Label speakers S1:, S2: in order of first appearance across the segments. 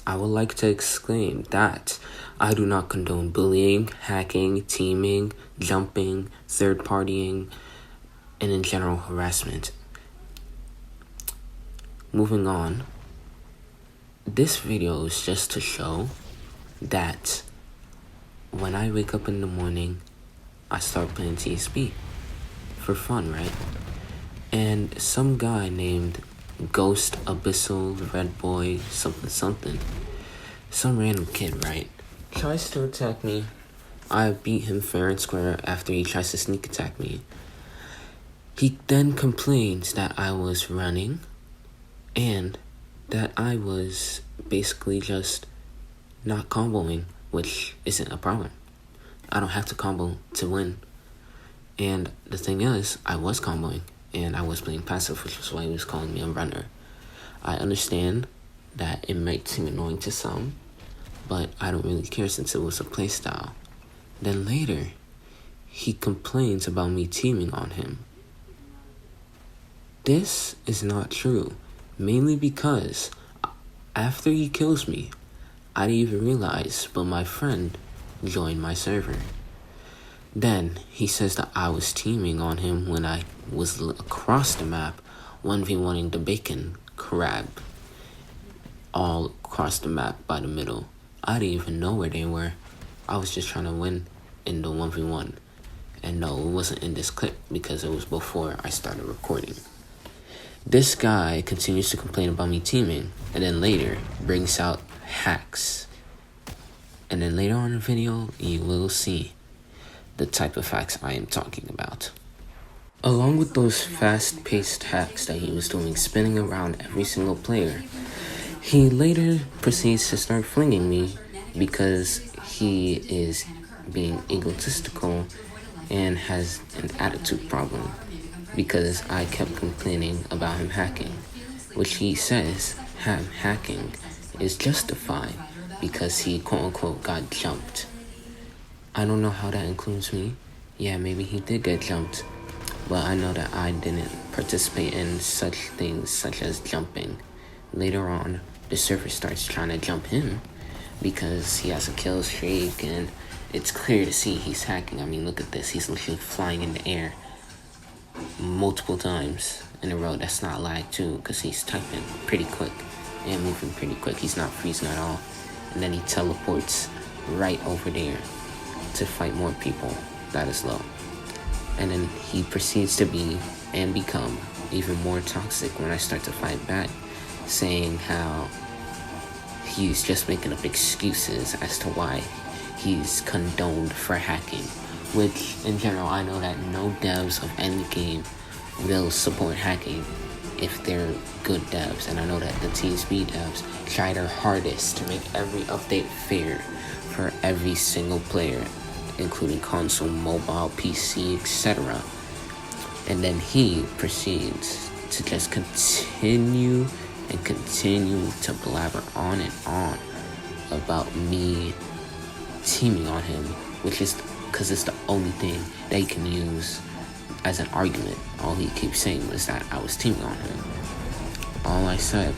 S1: I would like to exclaim that I do not condone bullying, hacking, teaming, jumping, third-partying, and in general harassment. Moving on, this video is just to show that when I wake up in the morning, I start playing TSB for fun, right? And some guy named Ghost Abyssal Red Boy something, some random kid, right, tries to attack me. I beat him fair and square after he tries to sneak attack me. He then complains that I was running and that I was basically just not comboing, which isn't a problem. I don't have to combo to win. And the thing is, I was comboing and I was playing passive, which is why he was calling me a runner. I understand that it might seem annoying to some, but I don't really care since it was a playstyle. Then later, he complains about me teaming on him. This is not true, mainly because after he kills me, I didn't even realize, but my friend joined my server. Then he says that I was teaming on him when I was across the map 1v1ing the bacon crab all across the map by the middle. I didn't even know where they were. I was just trying to win in the 1v1. And no, it wasn't in this clip because it was before I started recording. This guy continues to complain about me teaming, and then later brings out hacks. And then later on in the video, you will see the type of hacks I am talking about. Along with those fast-paced hacks that he was doing, spinning around every single player, he later proceeds to start flinging me because he is being egotistical and has an attitude problem because I kept complaining about him hacking, which he says him hacking is justified because he quote-unquote got jumped. I don't know how that includes me. Yeah, maybe he did get jumped, but I know that I didn't participate in such things such as jumping. Later on, the server starts trying to jump him because he has a kill streak and it's clear to see he's hacking. I mean, look at this. He's literally flying in the air multiple times in a row. That's not lag too, because he's typing pretty quick and moving pretty quick. He's not freezing at all. And then he teleports right over there to fight more people that is low. And then he proceeds to be and become even more toxic when I start to fight back, saying how he's just making up excuses as to why he's condoned for hacking, which in general I know that no devs of any game will support hacking if they're good devs, and I know that the TSB devs try their hardest to make every update fair for every single player, including console, mobile, PC, etc. And then he proceeds to just continue to blabber on and on about me teaming on him, which is because it's the only thing they can use as an argument. All he keeps saying was that I was teaming on him. All I said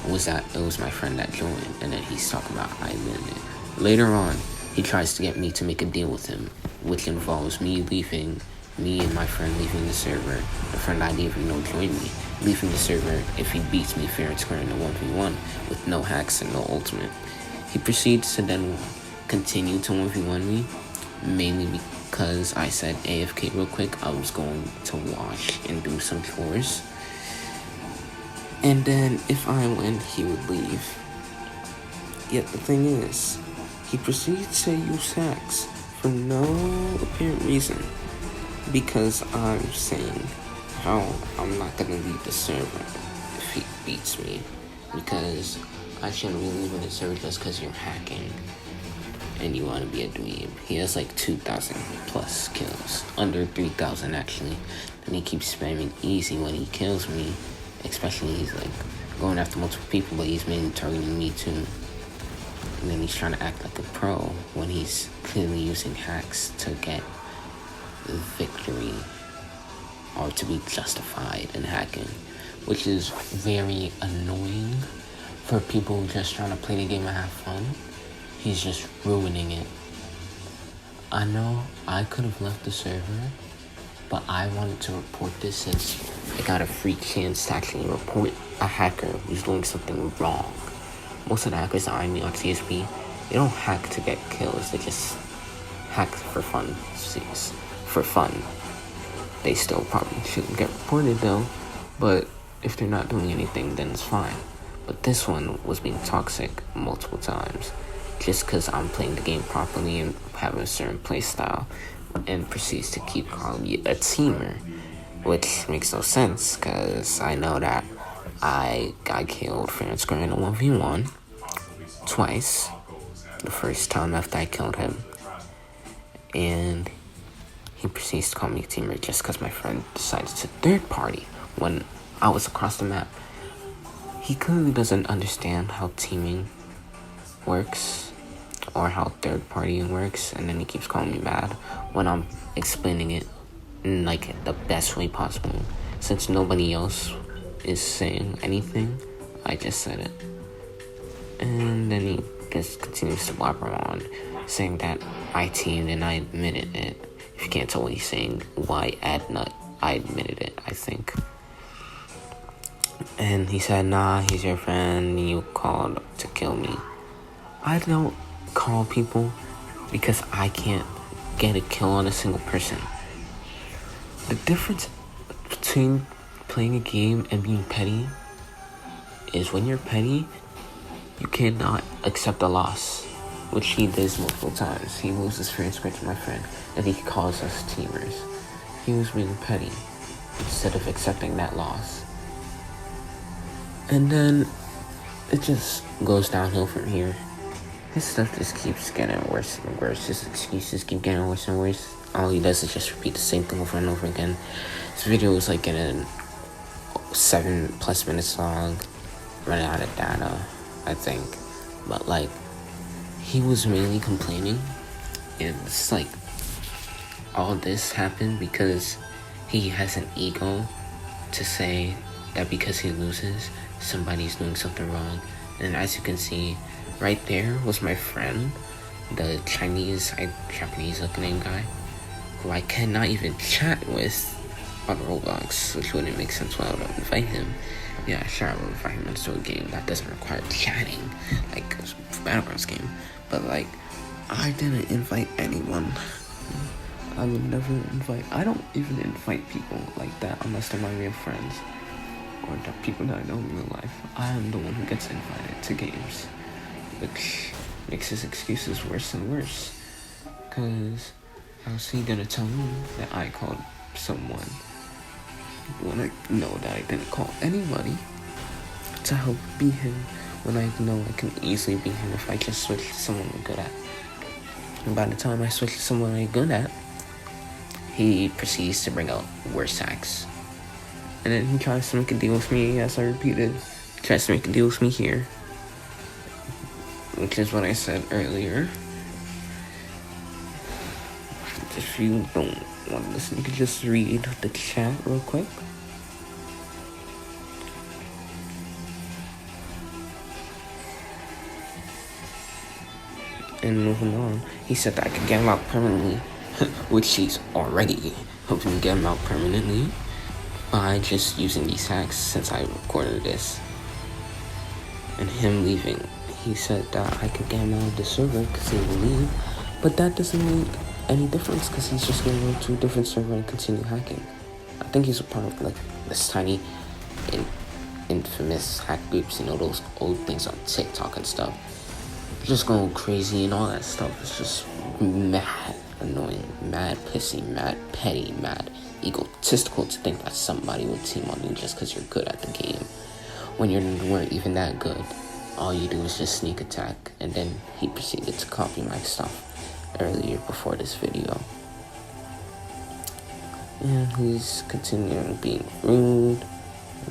S1: was that it was my friend that joined, and then he's talking about I admitted it. Later on, he tries to get me to make a deal with him, which involves me and my friend leaving the server, the friend I didn't even know joined me, leaving the server if he beats me fair and square in a 1v1 with no hacks and no ultimate. He proceeds to then continue to 1v1 me, mainly because I said AFK real quick. I was going to wash and do some chores. And then if I win, he would leave. Yet the thing is, he proceeds to use hacks for no apparent reason, because I'm saying how I'm not gonna leave the server if he beats me, because I shouldn't really leave in the server just because you're hacking and you want to be a dweeb. He has like 2,000 plus kills, under 3,000 actually, and he keeps spamming easy when he kills me, especially he's like going after multiple people, but he's mainly targeting me too. And then he's trying to act like a pro when he's clearly using hacks to get victory or to be justified in hacking, which is very annoying For people just trying to play the game and have fun, he's just ruining it. I know I could have left the server, but I wanted to report this since I got a free chance to actually report a hacker who's doing something wrong. Most of the hackers that I meet on TSB, they don't hack to get kills, they just hack for fun. For fun. They still probably shouldn't get reported though, but if they're not doing anything, then it's fine. But this one was being toxic multiple times, just because I'm playing the game properly and having a certain play style, and proceeds to keep calling me a teamer, which makes no sense, because I know that I got killed fair and square in a 1v1 twice, the first time after I killed him, and he proceeds to call me a teamer just because my friend decided to third party when I was across the map. He clearly doesn't understand how teaming works or how third partying works, and then he keeps calling me bad when I'm explaining it in like the best way possible. Since nobody else is saying anything, I just said it. And then he just continues to blabber on, saying that I teamed and I admitted it. If you can't tell what he's saying, why add nut? I admitted it, I think. And he said, nah, he's your friend, you called to kill me. I don't call people because I can't get a kill on a single person. The difference between playing a game and being petty is when you're petty, you cannot accept a loss, which he does multiple times. He loses fair and square to my friend, and he calls us teamers. He was being petty instead of accepting that loss. And then it just goes downhill from here. His stuff just keeps getting worse and worse. His excuses keep getting worse and worse. All he does is just repeat the same thing over and over again. This video was like getting 7+ minutes long, running out of data, I think. But like, he was mainly complaining, and it's like all this happened because he has an ego to say that because he loses, somebody's doing something wrong. And as you can see, right there was my friend, the Japanese looking name guy, who I cannot even chat with on Roblox, which wouldn't make sense why I would invite him. Yeah, sure, I would invite him into a game that doesn't require chatting, like a Battlegrounds game. But like, I didn't invite anyone. I would never I don't even invite people like that unless they're my real friends or the people that I know in real life. I am the one who gets invited to games, which makes his excuses worse and worse. Cause how's he gonna tell me that I called someone when I know that I didn't call anybody to help beat him, when I know I can easily beat him if I just switch to someone I'm good at. And by the time I switch to someone I'm good at, he proceeds to bring out worse hacks. And then he tries to make a deal with me, as I repeated. He tries to make a deal with me here, which is what I said earlier. If you don't want to listen, you can just read the chat real quick. And moving on, he said that I could get him out permanently, which he's already helping me get him out permanently by just using these hacks since I recorded this. And him leaving, he said that I could get him out of the server because he will leave, but that doesn't make any difference because he's just going to go to a different server and continue hacking. I think he's a part of like this tiny infamous hack groups, you know, those old things on TikTok and stuff. Just going crazy and all that stuff. It's just mad annoying, mad pissy, mad petty, mad egotistical to think that somebody would team on you just because you're good at the game when you weren't even that good. All you do is just sneak attack. And then he proceeded to copy my stuff earlier before this video. And he's continuing being rude.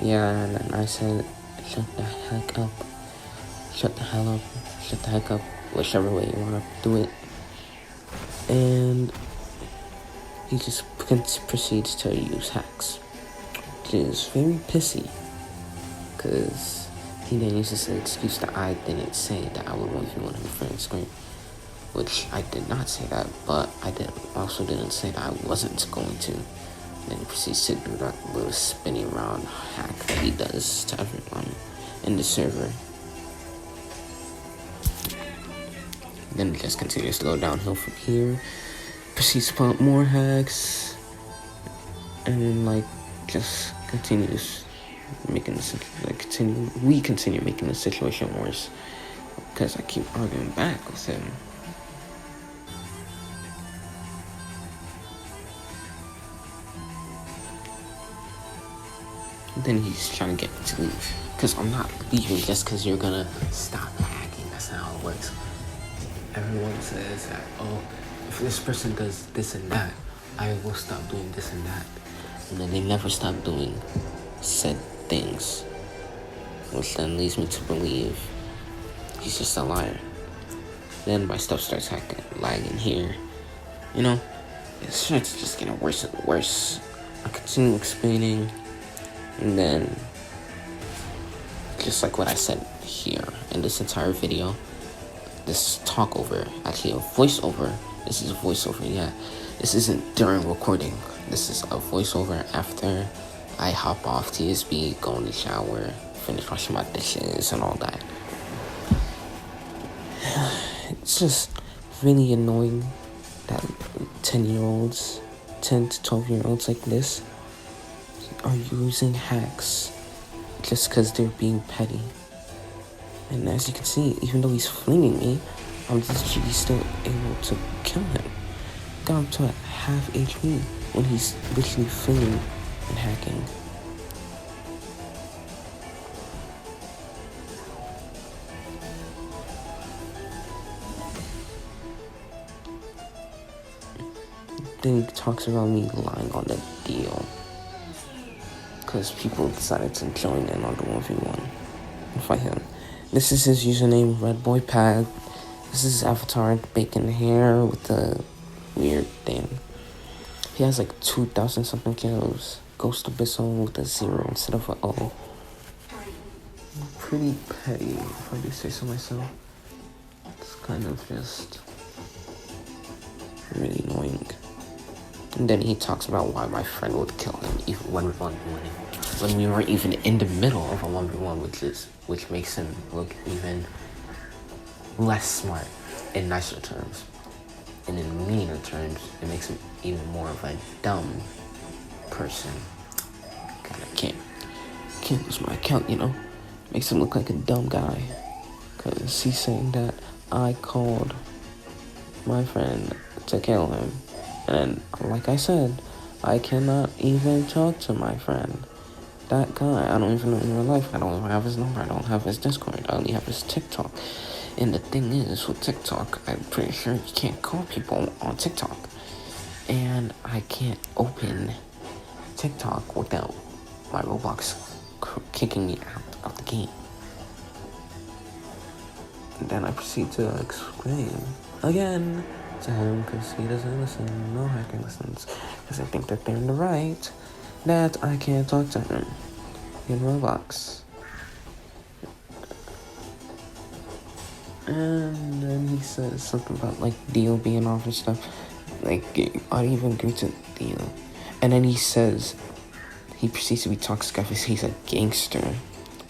S1: Yeah, and then I said, shut the heck up. Shut the hell up. Shut the heck up. Whichever way you want to do it. And he just proceeds to use hacks, which is very pissy, because he then uses the excuse that I didn't say that I would 1v1 him for screen. Which I did not say that, but I also didn't say that I wasn't going to. Then he proceeds to do that little spinning around hack that he does to everyone in the server. Then it just continues to go downhill from here. Proceeds to put more hacks. And then, like, just continues making the we continue making the situation worse. Because I keep arguing back with him. Then he's trying to get me to leave. Because I'm not leaving just because you're gonna stop hacking. That's not how it works. Everyone says that, oh, if this person does this and that, I will stop doing this and that. And then they never stop doing said things. Which then leads me to believe he's just a liar. Then my stuff starts lagging here. You know, it starts just getting worse and worse. I continue explaining. And then, just like what I said here in this entire video, this actually a voiceover. This is a voiceover, yeah. This isn't during recording. This is a voiceover after I hop off TSB, go in the shower, finish washing my dishes and all that. It's just really annoying that 10 to 12-year-olds like this are using hacks just because they're being petty. And as you can see, even though he's flinging me, I'm literally still able to kill him. Got up to a half HP when he's literally flinging and hacking. Then he talks about me lying on the deal. Because people decided to join in on the 1v1 and fight him. This is his username, RedBoyPad. This is his avatar, bacon hair with the weird thing. He has like 2,000 something kills. Ghost Abyssal with a 0 instead of a O. Pretty petty, if I do say so myself. It's kind of just really annoying. And then he talks about why my friend would kill him even when we weren't even in the middle of a 1v1, which makes him look even less smart in nicer terms. And in meaner terms, it makes him even more of a dumb person. God, I can't lose my account, you know? Makes him look like a dumb guy. Because he's saying that I called my friend to kill him. And like I said, I cannot even talk to my friend. That guy, I don't even know in real life. I don't even have his number. I don't have his Discord. I only have his TikTok. And the thing is, with TikTok, I'm pretty sure you can't call people on TikTok. And I can't open TikTok without my Roblox kicking me out of the game. And then I proceed to explain again to him, because he doesn't listen. No hacking listens, because I think that they're in the right, that I can't talk to him in Roblox. And then he says something about like deal being off and stuff. Like, I don't even agree to deal. And then he proceeds to be toxic because he's a gangster,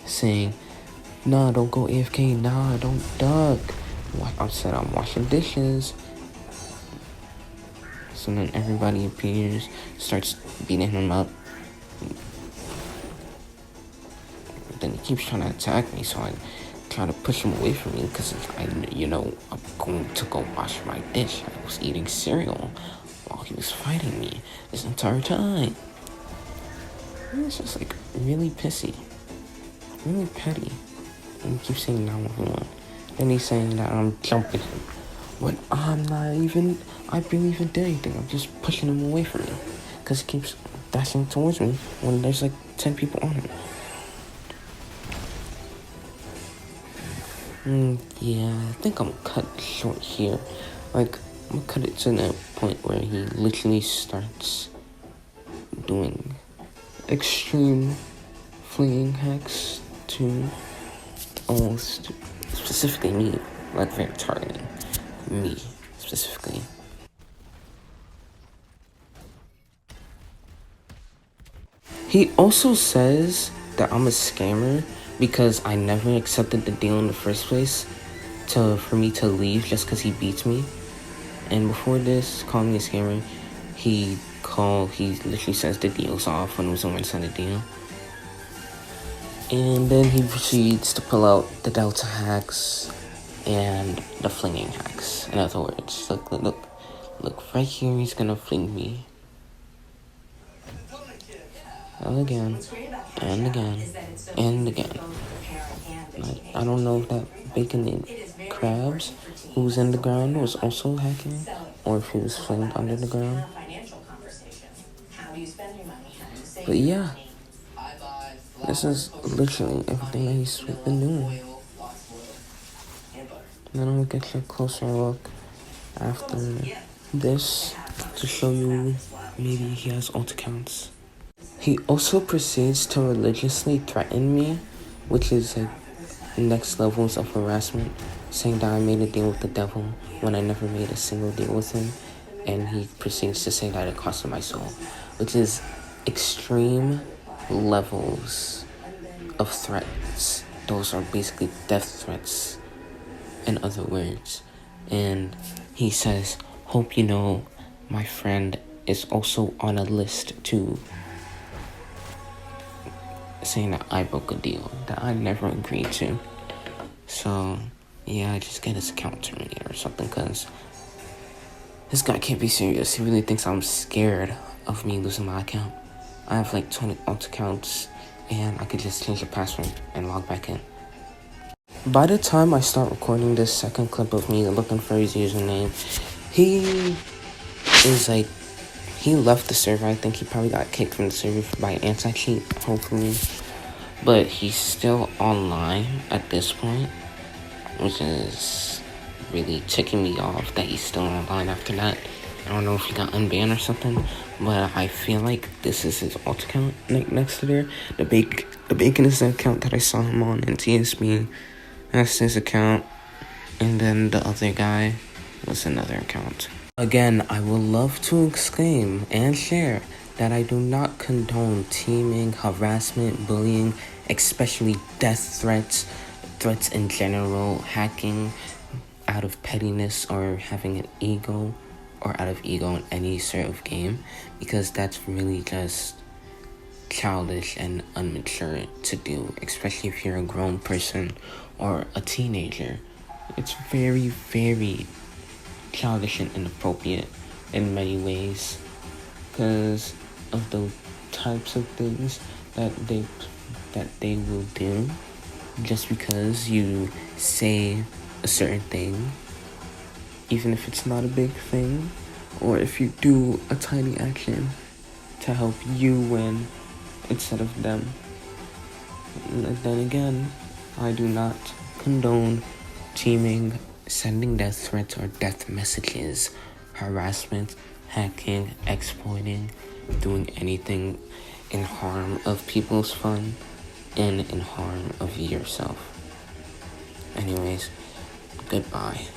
S1: saying, nah, don't go AFK, nah, don't duck. I said I'm washing dishes. So then everybody appears, starts beating him up. Then he keeps trying to attack me, so I try to push him away from me because I'm going to go wash my dish. I was eating cereal while he was fighting me this entire time. And it's just like really pissy, really petty. And he keeps saying now everyone. Then he's saying that I'm jumping him when I'm not even. I barely even did anything. I'm just pushing him away from me because he keeps dashing towards me when there's like 10 people on him. Yeah, I think I'm cut short here. Like, I'm gonna cut it to the point where he literally starts doing extreme flinging hacks to almost specifically me, like very targeting me specifically. He also says that I'm a scammer because I never accepted the deal in the first place for me to leave just because he beats me. And before this, calling me a scammer, he literally says the deal's off when it was on sign the deal. And then he proceeds to pull out the Delta hacks and the flinging hacks. In other words, look, right here, he's gonna fling me. And again, and again, and again. I don't know if that bacon and crabs who was in the ground was also hacking, or if he was flinged under the ground. But yeah, this is literally everything that he's been doing. And then I'll get you a closer look after this to show you maybe he has alt accounts. He also proceeds to religiously threaten me, which is like next levels of harassment, saying that I made a deal with the devil when I never made a single deal with him, and he proceeds to say that it cost him my soul, which is extreme levels of threats. Those are basically death threats, in other words. And he says, hope you know my friend is also on a list too, saying that I broke a deal that I never agreed to. So, yeah, I just get his account terminated or something, because this guy can't be serious. He really thinks I'm scared of me losing my account. I have like 20 alt accounts, and I could just change the password and log back in. By the time I start recording this second clip of me looking for his username, he left the server. I think he probably got kicked from the server by an anti-cheat, hopefully. But he's still online at this point, which is really ticking me off that he's still online after that. I don't know if he got unbanned or something, but I feel like this is his alt account next to there. The bacon is the account that I saw him on in TSB. That's his account. And then the other guy was another account. Again, I would love to exclaim and share that I do not condone teaming, harassment, bullying, especially death threats in general, hacking out of pettiness or having an ego, or out of ego in any sort of game, because that's really just childish and immature to do, especially if you're a grown person or a teenager. It's very, very childish and inappropriate in many ways, because of the types of things that they will do just because you say a certain thing, even if it's not a big thing, or if you do a tiny action to help you win instead of them. And then again, I do not condone teaming, sending death threats or death messages, harassment, hacking, exploiting, doing anything in harm of people's fun and in harm of yourself. Anyways, goodbye.